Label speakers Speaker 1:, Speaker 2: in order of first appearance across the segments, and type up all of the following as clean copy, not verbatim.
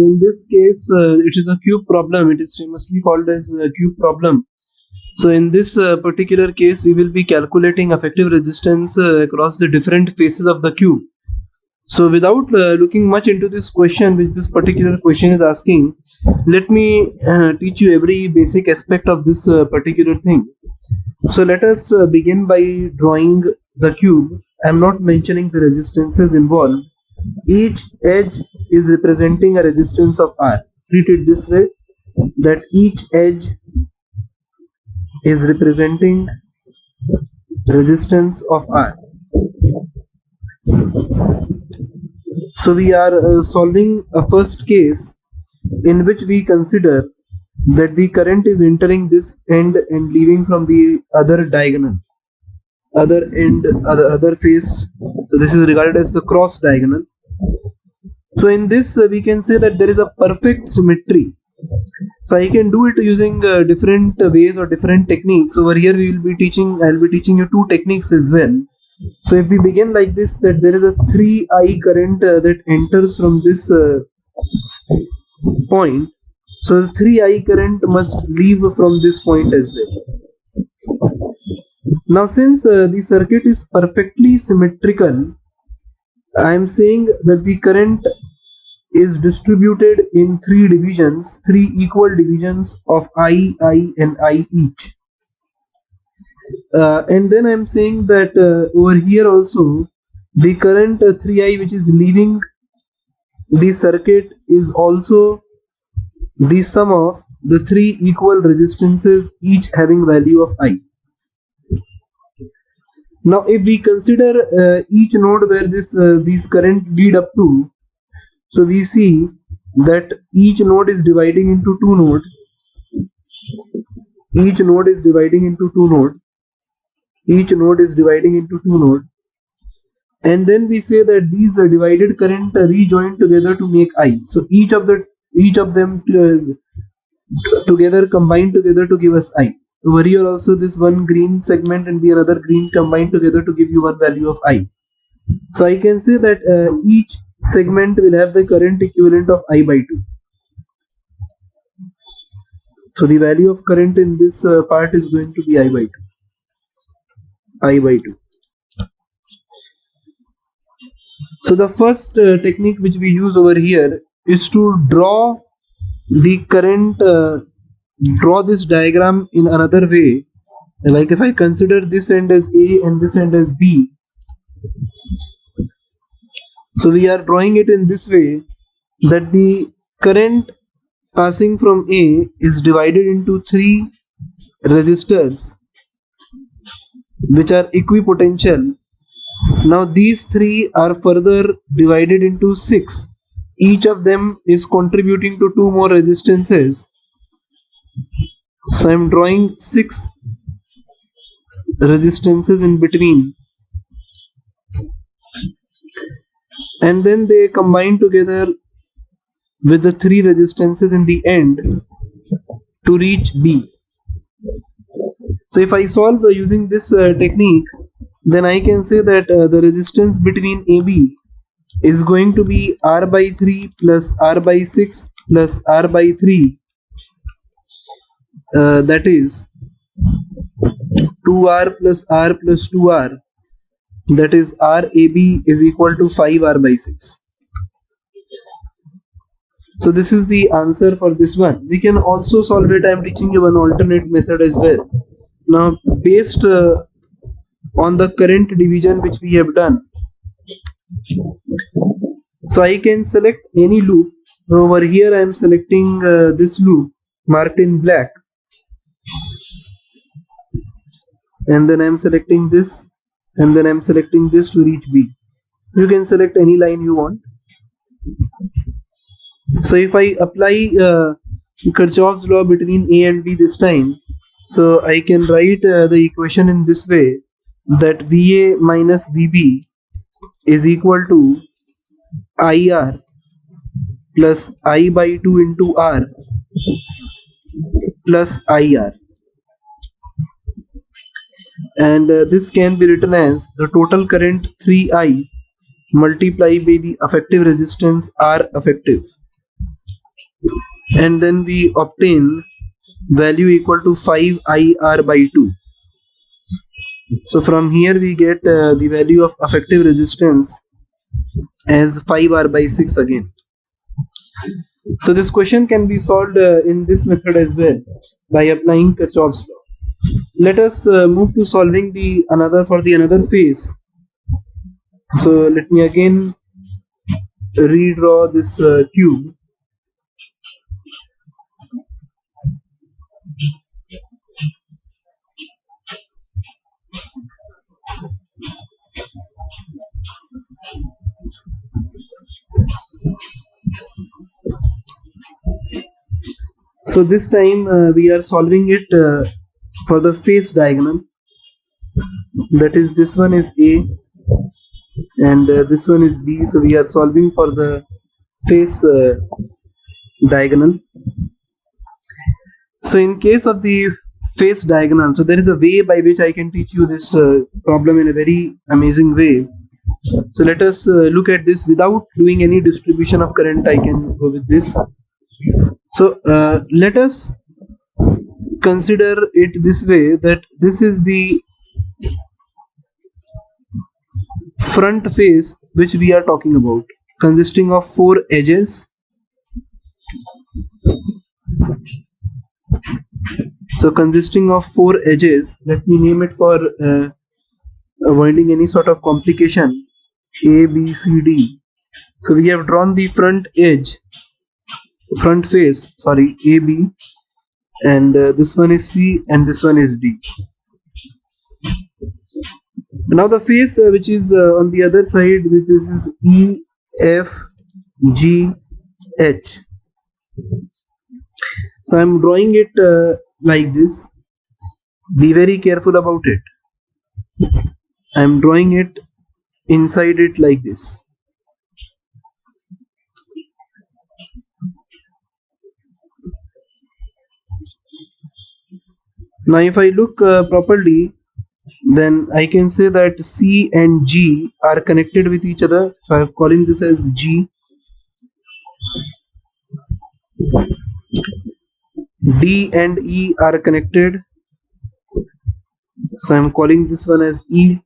Speaker 1: So in this case, it is a cube problem. It is famously called as a cube problem. So in this particular case, we will be calculating effective resistance across the different faces of the cube. So without looking much into this question, which this particular question is asking, let me teach you every basic aspect of this particular thing. So let us begin by drawing the cube. I am not mentioning the resistances involved. Each edge is representing a resistance of R. Treat it this way, that each edge is representing resistance of R. So we are solving a first case in which we consider that the current is entering this end and leaving from the other diagonal, other face. So this is regarded as the cross diagonal. So in this we can say that there is a perfect symmetry. So I can do it using different ways or different techniques. Over here I'll be teaching you two techniques as well. So if we begin like this, that there is a 3I current that enters from this point. So the 3I current must leave from this point as well. Now since the circuit is perfectly symmetrical, I am saying that the current is distributed in three equal divisions of I, and I each. And then I am saying that over here also the current 3I which is leaving the circuit is also the sum of the three equal resistances, each having value of I. Now if we consider each node where these current lead up to, so we see that each node is dividing into two nodes. Each node is dividing into two nodes. And then we say that these divided current rejoin together to make I. So each of them together combine together to give us I. Over here also this one green segment and the another green combine together to give you one value of I. So I can say that each segment will have the current equivalent of I by 2. So the value of current in this part is going to be I by 2. So the first technique which we use over here is to draw the current, draw this diagram in another way. Like if I consider this end as A and this end as B, so we are drawing it in this way, that the current passing from A is divided into three resistors which are equipotential. Now these three are further divided into 6. Each of them is contributing to 2 more resistances. So I am drawing 6 resistances in between, and then they combine together with the 3 resistances in the end to reach B. So if I solve using this technique, then I can say that the resistance between AB is going to be R by 3 plus R by 6 plus R by 3, that is 2R plus R plus 2R, that is RAB is equal to 5R by 6. So this is the answer for this one. We can also solve it. I am teaching you an alternate method as well. Now based on the current division which we have done, so I can select any loop. Over here I am selecting this loop marked in black, and then I am selecting this, and then I am selecting this to reach B. You can select any line you want. So if I apply Kirchhoff's law between A and B this time, so I can write the equation in this way, that VA minus VB is equal to IR plus I by 2 into R plus IR, and this can be written as the total current 3I multiplied by the effective resistance R effective. and then we obtain value equal to 5IR by 2. So from here we get the value of effective resistance as 5R by 6 again. So this question can be solved in this method as well by applying Kirchhoff's law. Let us move to solving the another phase. So let me again redraw this cube. So this time we are solving it for the face diagonal. That is, this one is A and this one is B. So we are solving for the face diagonal. So in case of the face diagonal, so there is a way by which I can teach you this problem in a very amazing way. So let us look at this without doing any distribution of current. I can go with this. So let us consider it this way, that this is the front face which we are talking about, consisting of 4 edges. So consisting of 4 edges, let me name it for avoiding any sort of complication, A, B, C, D. So we have drawn the front face, sorry, A, B, and this one is C and this one is D. Now the face which is on the other side, which is E, F, G, H. So I am drawing it like this. Be very careful about it. I am drawing it inside it like this. Now if I look properly, then I can say that C and G are connected with each other. So I am calling this as G. D and E are connected. So I am calling this one as E.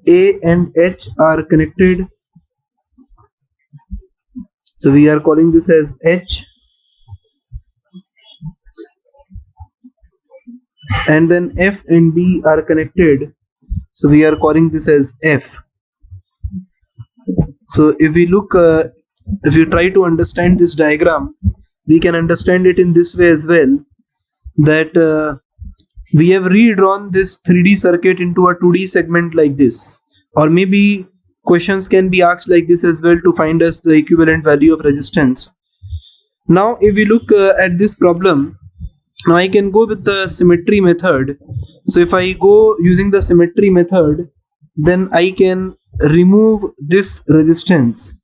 Speaker 1: A and H are connected. So we are calling this as H. And then F and D are connected. So we are calling this as F. So if we look, if you try to understand this diagram, we can understand it in this way as well, that we have redrawn this 3D circuit into a 2D segment like this, or maybe questions can be asked like this as well to find us the equivalent value of resistance. Now if we look at this problem, now I can go with the symmetry method. So if I go using the symmetry method, then I can remove this resistance.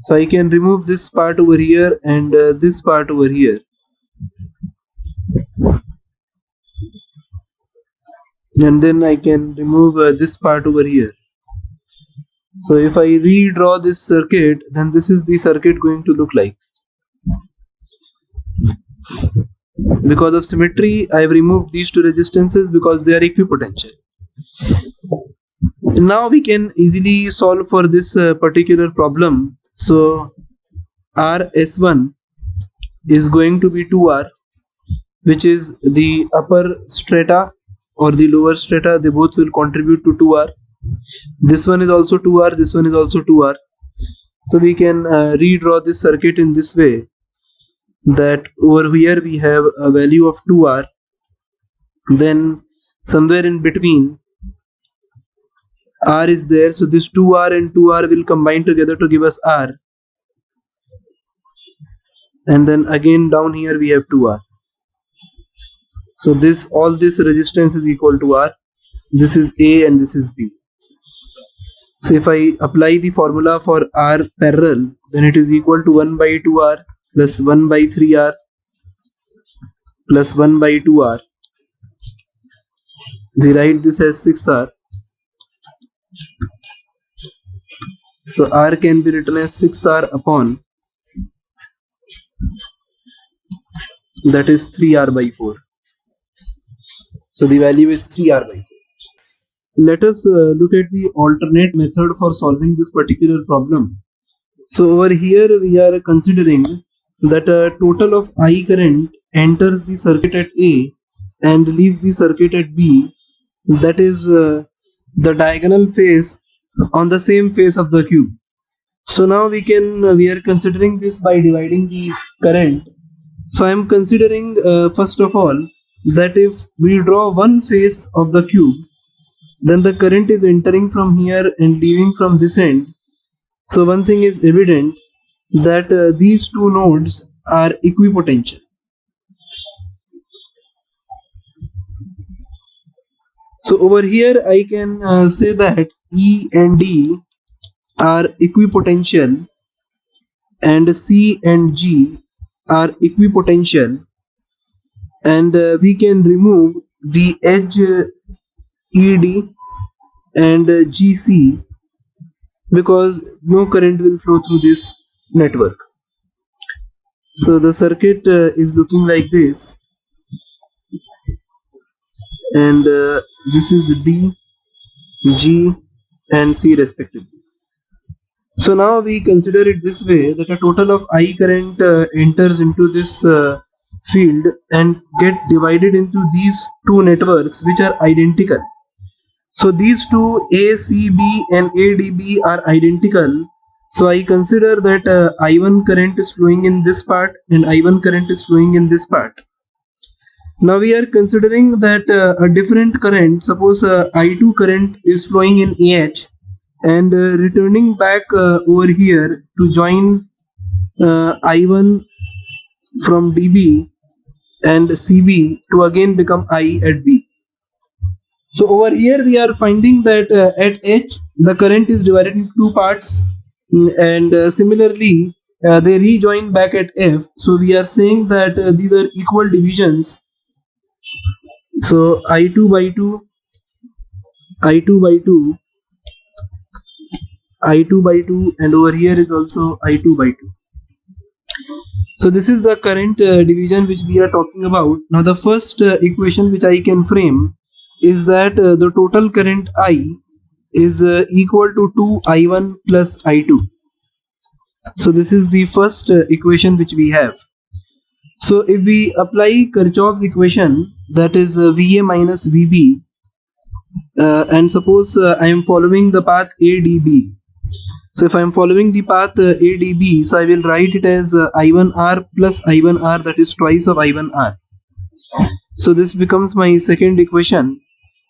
Speaker 1: So I can remove this part over here and this part over here. And then I can remove this part over here. So if I redraw this circuit, then this is the circuit going to look like. Because of symmetry, I have removed these two resistances because they are equipotential. Now we can easily solve for this particular problem. So RS1 is going to be 2R, which is the upper strata or the lower strata, they both will contribute to 2R. This one is also 2R, this one is also 2R. So we can redraw this circuit in this way, that over here we have a value of 2R, then somewhere in between R is there, so this 2R and 2R will combine together to give us R, and then again down here we have 2R. So all this resistance is equal to R. This is A and this is B. So if I apply the formula for R parallel, then it is equal to 1 by 2R plus 1 by 3R plus 1 by 2R. We write this as 6R. So R can be written as 6R upon, that is 3R by 4. So the value is 3R by 4. Let us look at the alternate method for solving this particular problem. So over here we are considering that a total of I current enters the circuit at A and leaves the circuit at B, that is the diagonal face on the same face of the cube. So now we are considering this by dividing the current. So I am considering first of all that if we draw one face of the cube, then the current is entering from here and leaving from this end. So one thing is evident, that these two nodes are equipotential. So over here I can say that E and D are equipotential and C and G are equipotential, and we can remove the edge ED and GC because no current will flow through this network. So the circuit is looking like this, and this is D, G and C respectively. So now we consider it this way, that a total of I current enters into this field and get divided into these two networks which are identical. So these two ACB and ADB are identical. So I consider that I1 current is flowing in this part and I1 current is flowing in this part. Now we are considering that a different current, suppose I2 current is flowing in AH and returning back over here to join I1 from DB and CB to again become I at B. So over here we are finding that at H the current is divided into two parts, and similarly they rejoin back at F. So we are saying that these are equal divisions. So I2 by 2, I2 by 2, I2 by 2, and over here is also I2 by 2. So this is the current division which we are talking about. Now the first equation which I can frame is that the total current I is equal to 2I1 plus I2. So this is the first equation which we have. So if we apply Kirchhoff's equation, that is VA minus VB, and suppose I am following the path ADB. So if I am following the path ADB, so I will write it as I1R plus I1R, that is twice of I1R. So this becomes my second equation.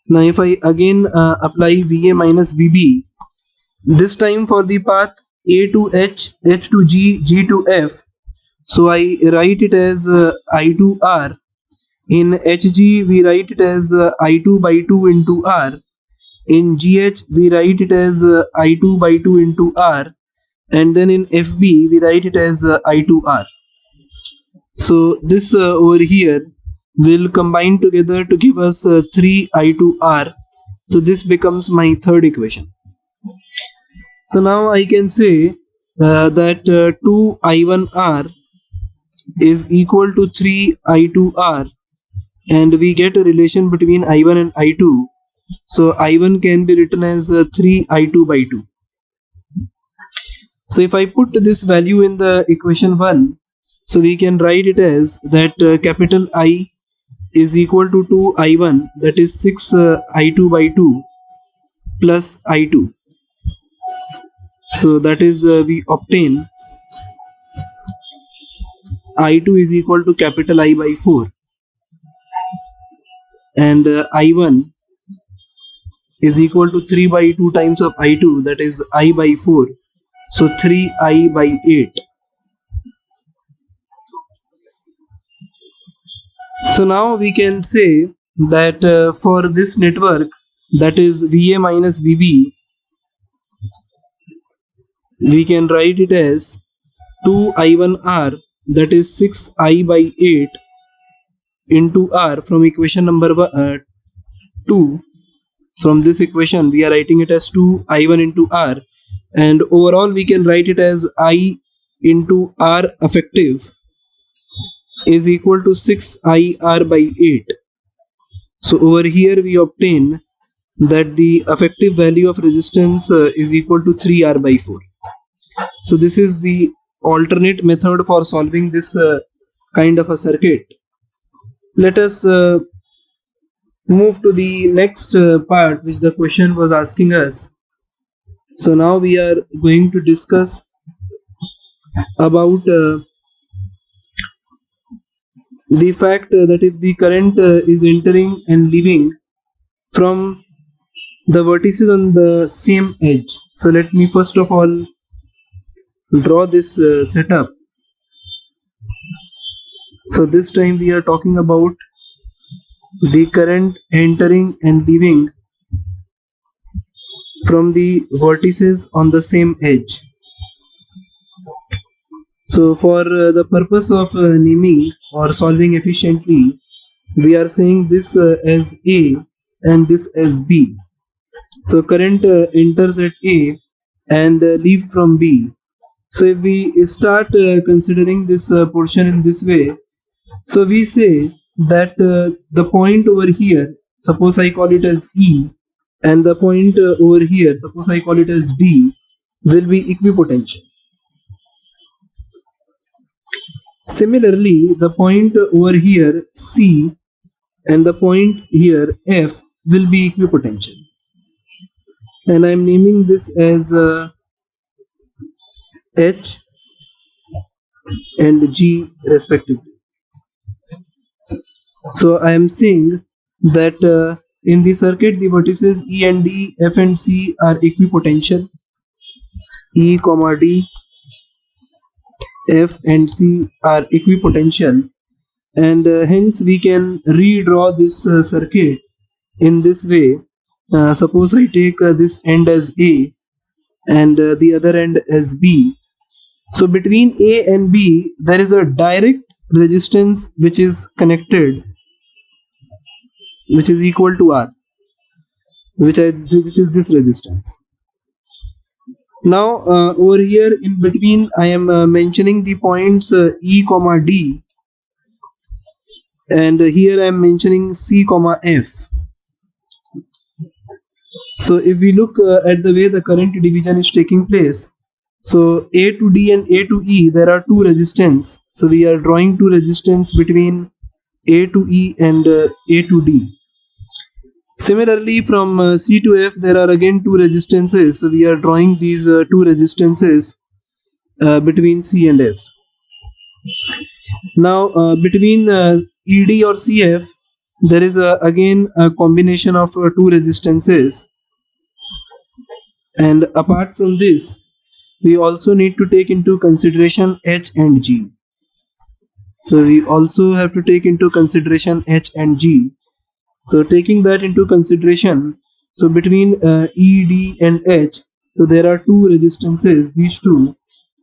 Speaker 1: Now if I again apply VA minus VB, this time for the path A to H, H to G, G to F, so I write it as I2R. In HG we write it as I2 by 2 into R. In GH we write it as I2 by 2 into R, and then in FB we write it as I2R. So this over here will combine together to give us 3I2R. So this becomes my third equation. So now I can say that 2I1R is equal to 3I2R, and we get a relation between I1 and I2. So I1 can be written as 3I2 by 2. So if I put this value in the equation 1, so we can write it as that capital I is equal to 2I1, that is 6I2 by 2 plus I2. So that is we obtain I2 is equal to capital I by 4, and I1 is equal to 3 by 2 times of I2, that is I by 4. So 3I by 8. So now we can say that for this network, that is VA minus VB, we can write it as 2I1R, that is 6I by 8 into R from equation number 2. From this equation we are writing it as 2I1 into R, and overall we can write it as I into R effective is equal to 6IR by 8. So over here we obtain that the effective value of resistance is equal to 3R by 4. So this is the alternate method for solving this kind of a circuit. Let us move to the next part which the question was asking us. So now we are going to discuss about the fact that if the current is entering and leaving from the vertices on the same edge. So let me first of all draw this setup. So this time we are talking about the current entering and leaving from the vertices on the same edge. So for the purpose of naming or solving efficiently, we are saying this as A and this as B. So current enters at A and leave from B. So if we start considering this portion in this way, so we say that the point over here, suppose I call it as E, and the point over here, suppose I call it as D, will be equipotential. Similarly, the point over here C and the point here F will be equipotential. And I am naming this as H and G respectively. So I am saying that in the circuit the vertices E and D, F and C are equipotential. E, D, F and C are equipotential, and hence we can redraw this circuit in this way. Suppose I take this end as A and the other end as B. So between A and B there is a direct resistance which is connected, which is equal to R, which is this resistance. Now over here in between I am mentioning the points E, D, and here I am mentioning C, F. So if we look at the way the current division is taking place, so A to D and A to E there are two resistance. So we are drawing two resistance between A to E and A to D. Similarly, from C to F there are again two resistances. So we are drawing these two resistances between C and F. Now between ED or CF there is again a combination of two resistances, and apart from this we also need to take into consideration H and G. So we also have to take into consideration H and G. So taking that into consideration, so between E, D and H, so there are two resistances, these two.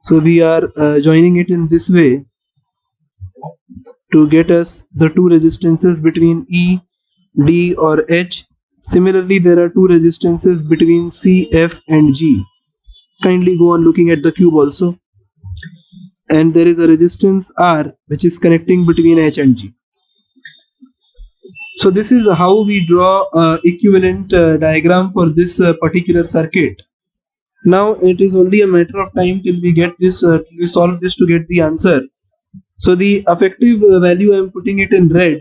Speaker 1: So we are joining it in this way to get us the two resistances between E, D or H. Similarly, there are two resistances between C, F and G. Kindly go on looking at the cube also. And there is a resistance R which is connecting between H and G. So this is how we draw equivalent diagram for this particular circuit. Now it is only a matter of time till we get this, we solve this to get the answer. So the effective value I am putting it in red.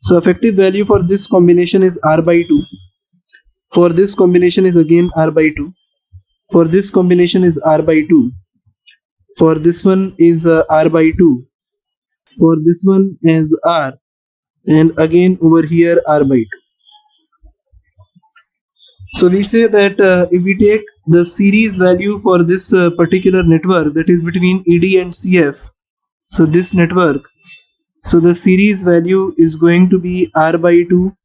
Speaker 1: So effective value for this combination is R by 2. For this combination is again R by 2. For this combination is R by 2. For this one is R by 2. For this one is R. And again over here R by 2. So we say that if we take the series value for this particular network, that is between ED and CF, so this network, so the series value is going to be R by 2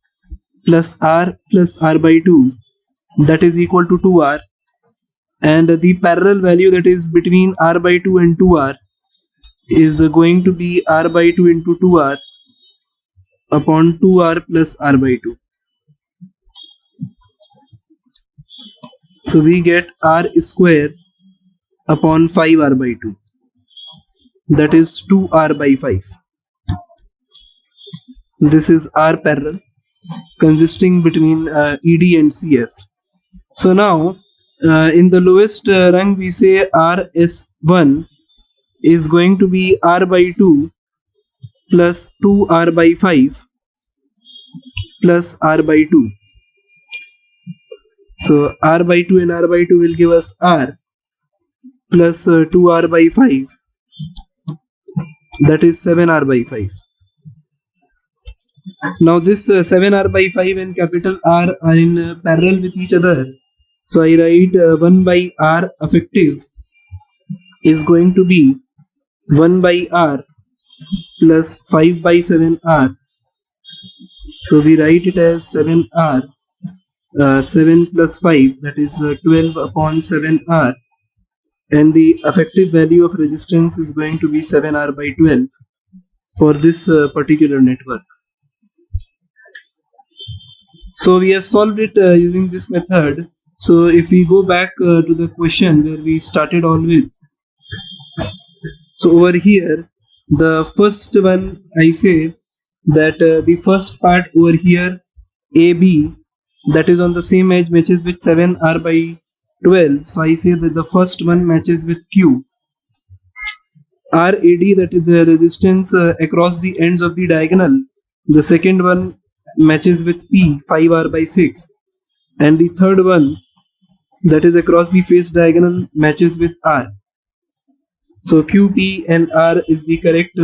Speaker 1: plus R by 2, that is equal to 2R, and the parallel value that is between R by 2 and 2R is going to be R by 2 into 2R upon 2R plus R by 2. So we get r square upon 5r by 2, that is 2r by 5. This is r parallel consisting between ED and CF. So now in the lowest rung we say RS1 is going to be r by 2 plus 2r by 5 plus r by 2. So r by 2 and r by 2 will give us r plus 2r by 5, that is 7r by 5. Now this 7r by 5 and capital R are in parallel with each other. So I write 1 by r effective is going to be 1 by r plus 5 by 7r. So we write it as 7r, 7 plus 5, that is 12 upon 7r, and the effective value of resistance is going to be 7r by 12 for this particular network. So we have solved it using this method. So if we go back to the question where we started all with, so over here the first one I say that the first part over here AB, that is on the same edge, matches with 7r by 12. So I say that the first one matches with Q. RAD, that is the resistance across the ends of the diagonal, the second one matches with P, 5r by 6, and the third one, that is across the face diagonal, matches with R. So Q, P and R is the correct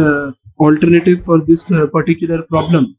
Speaker 1: alternative for this particular problem.